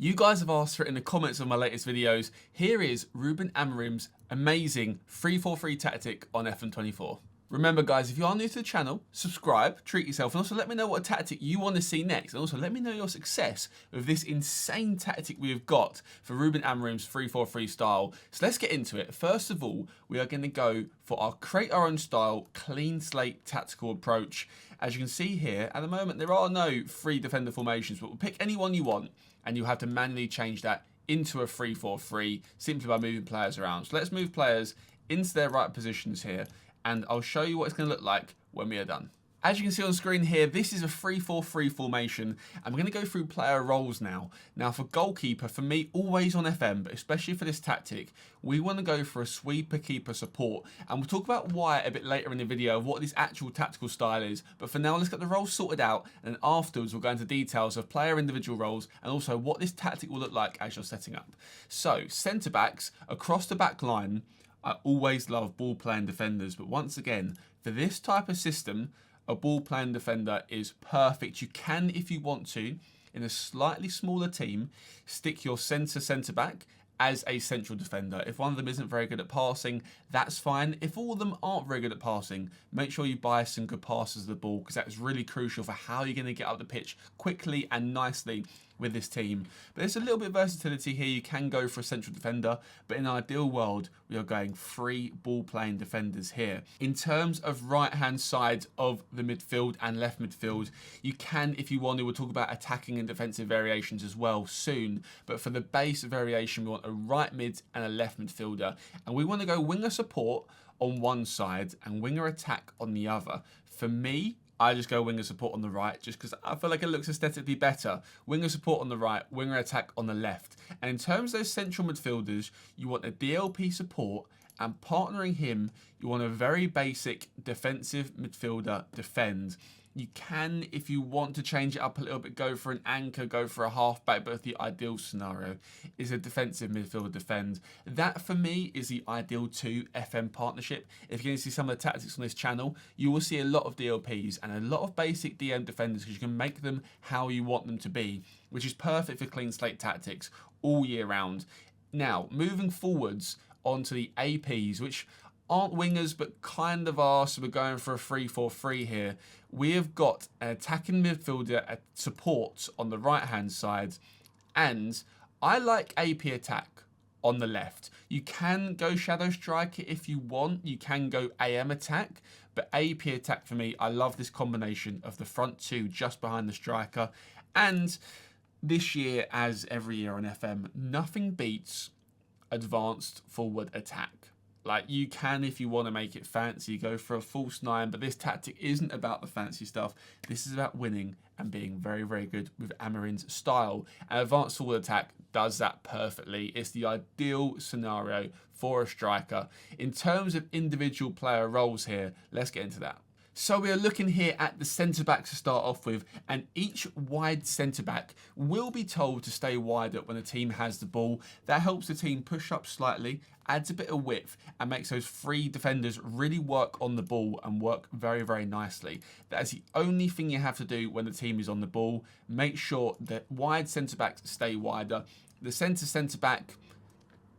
You guys have asked for it in the comments of my latest videos. Here is Ruben Amorim's amazing 3-4-3 tactic on FM24. Remember guys, if you are new to the channel, subscribe, treat yourself, and also let me know what tactic you want to see next. And also let me know your success with this insane tactic we have got for Ruben Amorim's 3-4-3 style. So let's get into it. First of all, we are going to go for our create our own style, clean slate tactical approach. As you can see here, at the moment there are no free defender formations, but we'll pick any one you want, and you'll have to manually change that into a 3-4-3 simply by moving players around. So let's move players into their right positions here, and I'll show you what it's going to look like when we are done. As you can see on screen here, this is a 3-4-3 formation, and we're going to go through player roles now. Now for goalkeeper, for me, always on FM, but especially for this tactic, we want to go for a sweeper keeper support, and we'll talk about why a bit later in the video of what this actual tactical style is. But for now, let's get the roles sorted out, and then afterwards we'll go into details of player individual roles and also what this tactic will look like as you're setting up. So centre backs across the back line, I always love ball playing defenders, but once again, for this type of system, a ball playing defender is perfect. You can, if you want to, in a slightly smaller team, stick your centre back as a central defender. If one of them isn't very good at passing, that's fine. If all of them aren't very good at passing, make sure you buy some good passes of the ball, because that's really crucial for how you're going to get up the pitch quickly and nicely with this team. But there's a little bit of versatility here. You can go for a central defender, but in an ideal world, we are going 3 ball playing defenders here. In terms of right hand side of the midfield and left midfield, you can, if you want to, we'll talk about attacking and defensive variations as well soon. But for the base variation, we want a right mid and a left midfielder, and we want to go winger support on one side and winger attack on the other. For me, I just go winger support on the right just because I feel like it looks aesthetically better. Winger support on the right, winger attack on the left. And in terms of those central midfielders, you want a DLP support, and partnering him, you want a very basic defensive midfielder defend. You can, if you want to change it up a little bit, go for an anchor, go for a halfback, but the ideal scenario is a defensive midfielder defend. That, for me, is the ideal 2 FM partnership. If you're going to see some of the tactics on this channel, you will see a lot of DLPs and a lot of basic DM defenders, because you can make them how you want them to be, which is perfect for clean slate tactics all year round. Now, moving forwards onto the APs, which aren't wingers but kind of are, so we're going for a 3-4-3 here. We have got an attacking midfielder at support on the right hand side, and I like AP attack on the left. You can go shadow striker if you want, you can go AM attack, but AP attack for me, I love this combination of the front 2 just behind the striker. And this year, as every year on FM, nothing beats advanced forward attack. Like, you can, if you want to make it fancy, go for a false 9, but this tactic isn't about the fancy stuff. This is about winning and being very, very good with Amorim's style. And advanced forward attack does that perfectly. It's the ideal scenario for a striker. In terms of individual player roles here, let's get into that. So we are looking here at the centre-back to start off with, and each wide centre-back will be told to stay wider when the team has the ball. That helps the team push up slightly, adds a bit of width, and makes those 3 defenders really work on the ball and work very, very nicely. That is the only thing you have to do when the team is on the ball. Make sure that wide centre-backs stay wider. The centre-back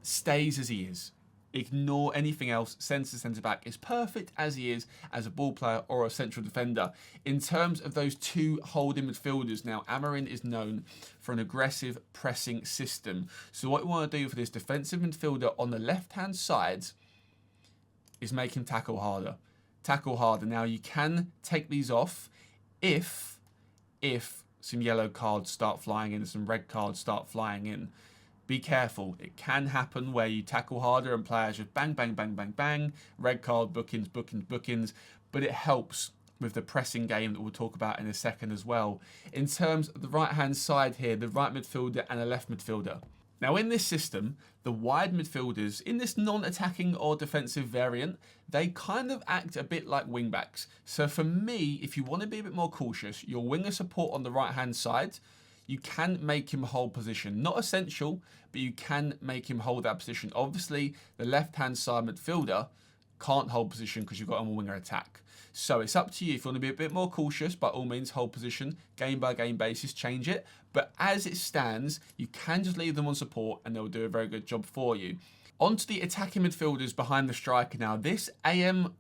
stays as he is. Ignore anything else. Centre-back is perfect as he is as a ball player or a central defender. In terms of those 2 holding midfielders, now Amorim is known for an aggressive pressing system. So what we want to do for this defensive midfielder on the left-hand side is make him tackle harder. Tackle harder. Now you can take these off if some yellow cards start flying in and some red cards start flying in. Be careful. It can happen where you tackle harder and players just bang, bang, bang, bang, bang, red card, bookings, bookings, bookings, but it helps with the pressing game that we'll talk about in a second as well. In terms of the right-hand side here, the right midfielder and the left midfielder. Now in this system, the wide midfielders, in this non-attacking or defensive variant, they kind of act a bit like wingbacks. So for me, if you want to be a bit more cautious, your winger support on the right-hand side, you can make him hold position. Not essential, but you can make him hold that position. Obviously, the left-hand side midfielder can't hold position because you've got him on winger attack. So it's up to you. If you want to be a bit more cautious, by all means, hold position, game by game basis, change it. But as it stands, you can just leave them on support and they'll do a very good job for you. On to the attacking midfielders behind the striker now. This AM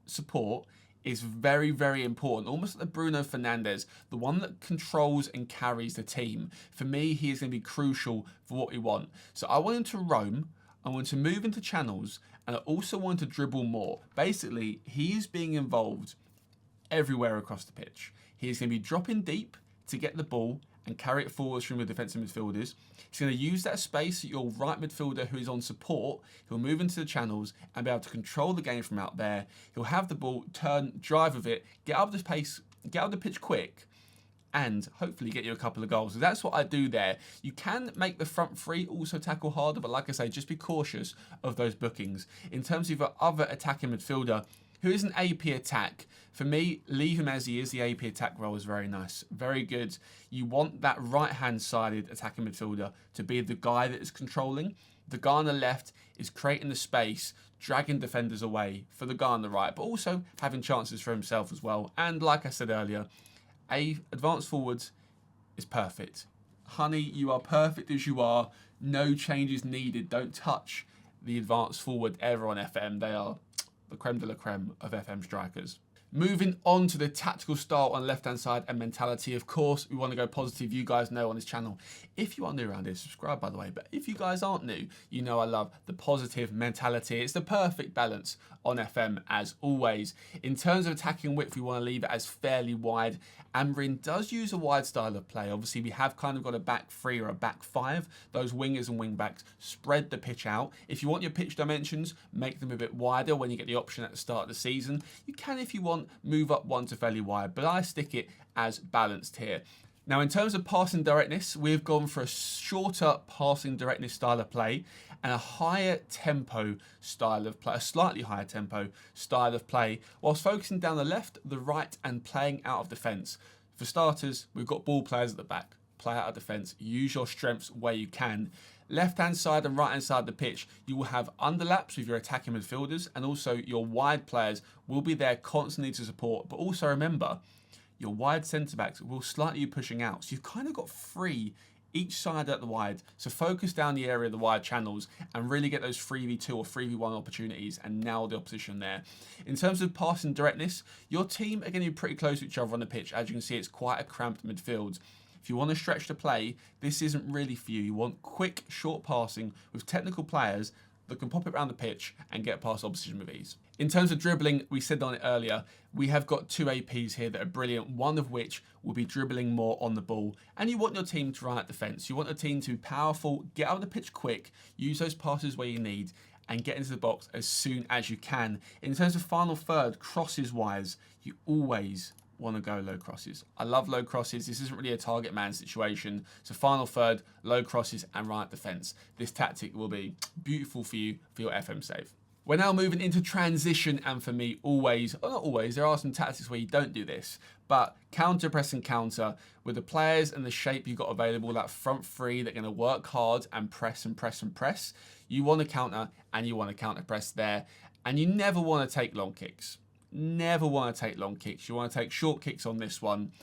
support is very, very important. Almost like the Bruno Fernandes, the one that controls and carries the team. For me, he is going to be crucial for what we want. So I want him to roam, I want him to move into channels, and I also want him to dribble more. Basically, he is being involved everywhere across the pitch. He is going to be dropping deep to get the ball and carry it forwards from the defensive midfielders. He's going to use that space at your right midfielder who is on support. He'll move into the channels and be able to control the game from out there. He'll have the ball, turn, drive with it, get up the pace, get up the pitch quick, and hopefully get you a couple of goals. So that's what I do there. You can make the front three also tackle harder, but like I say, just be cautious of those bookings. In terms of your other attacking midfielder, who is an AP attack, for me, leave him as he is. The AP attack role is very nice, very good. You want that right-hand sided attacking midfielder to be the guy that is controlling. The guy on the left is creating the space, dragging defenders away for the guy on the right, but also having chances for himself as well. And like I said earlier, advanced forwards is perfect. Honey, you are perfect as you are. No changes needed. Don't touch the advanced forward ever on FM. They are the creme de la creme of FM strikers. Moving on to the tactical style on the left-hand side and mentality. Of course, we want to go positive. You guys know on this channel. If you are new around here, subscribe, by the way. But if you guys aren't new, you know I love the positive mentality. It's the perfect balance on FM, as always. In terms of attacking width, we want to leave it as fairly wide. Amorim does use a wide style of play. Obviously, we have kind of got a back three or a back five. Those wingers and wing backs spread the pitch out. If you want your pitch dimensions, make them a bit wider when you get the option at the start of the season. You can, if you want, move up one to fairly wide, but I stick it as balanced here. Now, in terms of passing directness, we've gone for a shorter passing directness style of play and a higher tempo style of play, a slightly higher tempo style of play, whilst focusing down the left, the right, and playing out of defence. For starters, we've got ball players at the back. Play out of defence. Use your strengths where you can. Left-hand side and right-hand side of the pitch, you will have underlaps with your attacking midfielders, and also your wide players will be there constantly to support. But also remember, your wide centre-backs will slightly be pushing out. So you've kind of got three each side at the wide. So focus down the area of the wide channels and really get those 3v2 or 3v1 opportunities and nail the opposition there. In terms of passing directness, your team are going to be pretty close to each other on the pitch. As you can see, it's quite a cramped midfield. If you want to stretch the play, this isn't really for you. You want quick, short passing with technical players that can pop it around the pitch and get past opposition with ease. In terms of dribbling, we said on it earlier, we have got two APs here that are brilliant, one of which will be dribbling more on the ball. And you want your team to run at defence. You want your team to be powerful, get out of the pitch quick, use those passes where you need, and get into the box as soon as you can. In terms of final third, crosses wise, you always want to go low crosses. I love low crosses. This isn't really a target man situation. So final third, low crosses and right defence. This tactic will be beautiful for you for your FM save. We're now moving into transition, and for me, always, or not always, there are some tactics where you don't do this, but counter, press and counter with the players and the shape you've got available, that front three, they're going to work hard and press and press and press. You want to counter and you want to counter press there, and you never want to take long kicks. Never want to take long kicks. You want to take short kicks on this one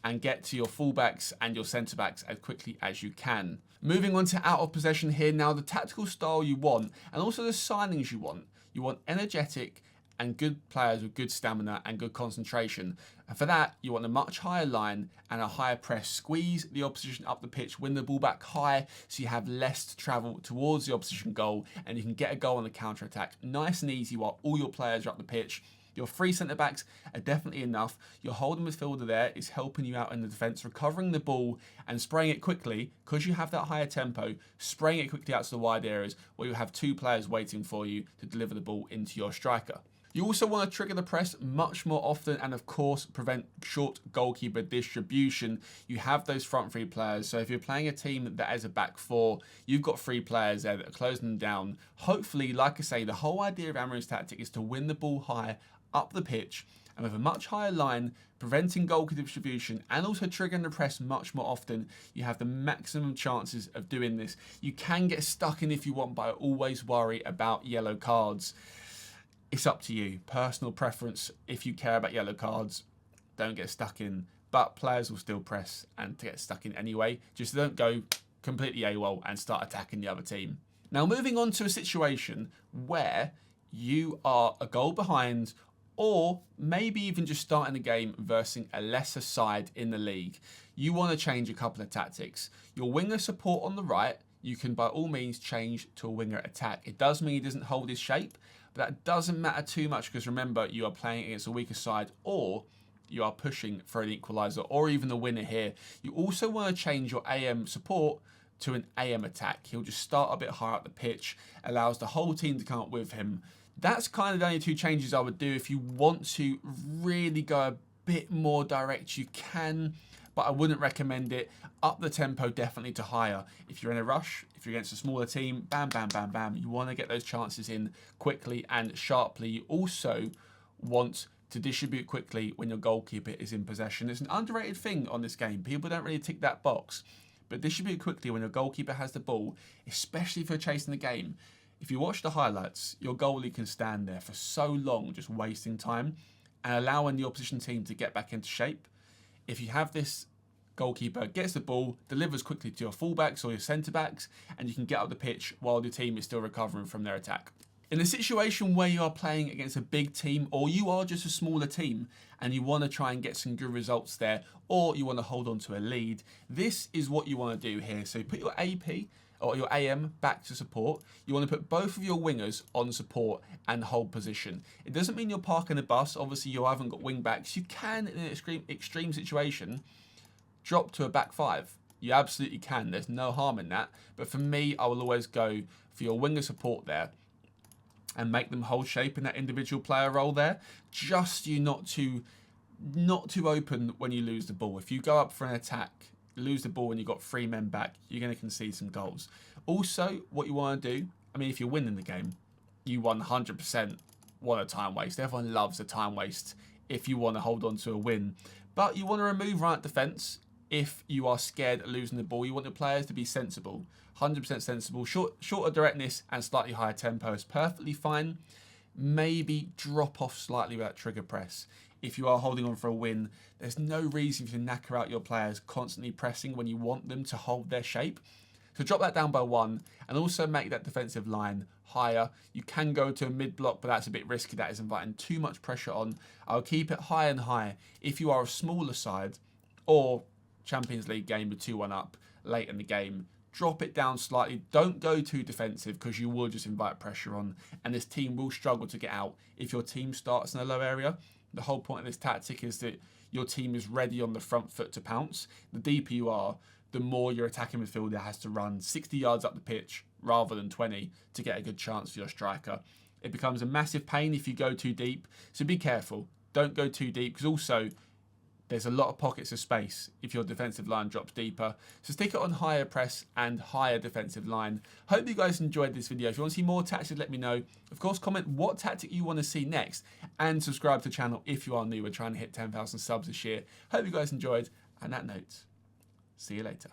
and get to your fullbacks and your centre-backs as quickly as you can. Moving on to out of possession here. Now, the tactical style you want and also the signings you want. You want energetic and good players with good stamina and good concentration. And for that, you want a much higher line and a higher press. Squeeze the opposition up the pitch, win the ball back high so you have less to travel towards the opposition goal and you can get a goal on the counter-attack. Nice and easy while all your players are up the pitch. Your three centre-backs are definitely enough. Your holding midfielder there is helping you out in the defence, recovering the ball and spraying it quickly, because you have that higher tempo, spraying it quickly out to the wide areas where you have two players waiting for you to deliver the ball into your striker. You also want to trigger the press much more often and, of course, prevent short goalkeeper distribution. You have those front three players. So if you're playing a team that has a back four, you've got three players there that are closing them down. Hopefully, like I say, the whole idea of Amorim's tactic is to win the ball high up the pitch and with a much higher line, preventing goalkeeper distribution and also triggering the press much more often, you have the maximum chances of doing this. You can get stuck in if you want, but I always worry about yellow cards. It's up to you. Personal preference. If you care about yellow cards, don't get stuck in. But players will still press and get stuck in anyway. Just don't go completely AWOL and start attacking the other team. Now moving on to a situation where you are a goal behind, or maybe even just starting the game versus a lesser side in the league. You want to change a couple of tactics. Your winger support on the right, you can by all means change to a winger attack. It does mean he doesn't hold his shape, but that doesn't matter too much because remember, you are playing against a weaker side, or you are pushing for an equaliser or even the winner here. You also want to change your AM support to an AM attack. He'll just start a bit higher up the pitch, allows the whole team to come up with him. That's kind of the only two changes I would do. If you want to really go a bit more direct, you can, but I wouldn't recommend it. Up the tempo definitely to higher. If you're in a rush, if you're against a smaller team, bam, bam, bam, bam. You want to get those chances in quickly and sharply. You also want to distribute quickly when your goalkeeper is in possession. It's an underrated thing on this game. People don't really tick that box, but distribute quickly when your goalkeeper has the ball, especially if you're chasing the game. If you watch the highlights, your goalie can stand there for so long just wasting time and allowing the opposition team to get back into shape. If you have this goalkeeper gets the ball, delivers quickly to your fullbacks or your centre-backs, and you can get up the pitch while the team is still recovering from their attack. In a situation where you are playing against a big team, or you are just a smaller team and you want to try and get some good results there, or you want to hold on to a lead, this is what you want to do here. So put your AP or your AM back to support. You want to put both of your wingers on support and hold position. It doesn't mean you're parking the bus. Obviously, you haven't got wing backs. You can, in an extreme situation, drop to a back five. You absolutely can. There's no harm in that. But for me, I will always go for your winger support there and make them hold shape in that individual player role there. Just you not too open when you lose the ball. If you go up for an attack, lose the ball and you've got 3 men back, you're going to concede some goals. Also, what you want to do, I mean, if you're winning the game, you 100% want a time waste. Everyone loves a time waste if you want to hold on to a win. But you want to remove right defence if you are scared of losing the ball. You want the players to be sensible, 100% sensible. Shorter directness and slightly higher tempo is perfectly fine. Maybe drop off slightly with that trigger press. If you are holding on for a win, there's no reason to knacker out your players constantly pressing when you want them to hold their shape. So drop that down by 1 and also make that defensive line higher. You can go to a mid block, but that's a bit risky. That is inviting too much pressure on. I'll keep it high and high. If you are a smaller side or Champions League game with 2-1 up late in the game, drop it down slightly. Don't go too defensive because you will just invite pressure on and this team will struggle to get out if your team starts in a low area. The whole point of this tactic is that your team is ready on the front foot to pounce. The deeper you are, the more your attacking midfielder has to run 60 yards up the pitch rather than 20 to get a good chance for your striker. It becomes a massive pain if you go too deep, so be careful. Don't go too deep because also there's a lot of pockets of space if your defensive line drops deeper. So stick it on higher press and higher defensive line. Hope you guys enjoyed this video. If you want to see more tactics, let me know. Of course, comment what tactic you want to see next and subscribe to the channel if you are new. We're trying to hit 10,000 subs this year. Hope you guys enjoyed. And that note, see you later.